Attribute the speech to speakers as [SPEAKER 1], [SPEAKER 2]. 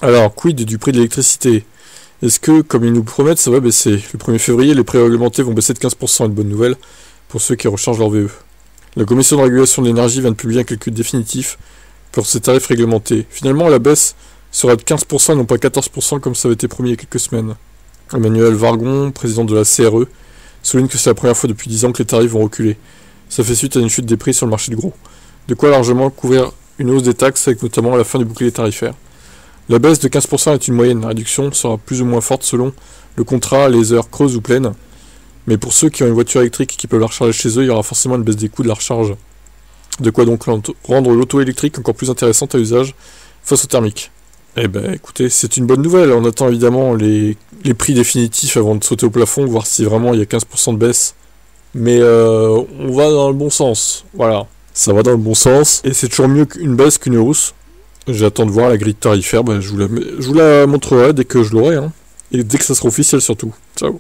[SPEAKER 1] Alors, quid du prix de l'électricité? Est-ce que, comme ils nous promettent, ça va baisser? Le 1er février, les prix réglementés vont baisser de 15%, une bonne nouvelle pour ceux qui rechargent leur VE. La Commission de régulation de l'énergie vient de publier un calcul définitif pour ces tarifs réglementés. Finalement, la baisse sera de 15% et non pas 14% comme ça avait été promis il y a quelques semaines. Emmanuel Vargon, président de la CRE, souligne que c'est la première fois depuis 10 ans que les tarifs vont reculer. Ça fait suite à une chute des prix sur le marché du gros. De quoi largement couvrir une hausse des taxes avec notamment la fin du bouclier tarifaire. La baisse de 15% est une moyenne, la réduction sera plus ou moins forte selon le contrat, les heures creuses ou pleines. Mais pour ceux qui ont une voiture électrique et qui peuvent la recharger chez eux, il y aura forcément une baisse des coûts de la recharge. De quoi donc rendre l'auto électrique encore plus intéressante à usage face au thermique. Eh ben écoutez, c'est une bonne nouvelle. On attend évidemment les prix définitifs avant de sauter au plafond, voir si vraiment il y a 15% de baisse. Mais on va dans le bon sens. Voilà, ça va dans le bon sens. Et c'est toujours mieux qu'une baisse qu'une hausse. J'attends de voir la grille tarifaire, je vous la montrerai dès que je l'aurai, hein. Et dès que ça sera officiel surtout. Ciao.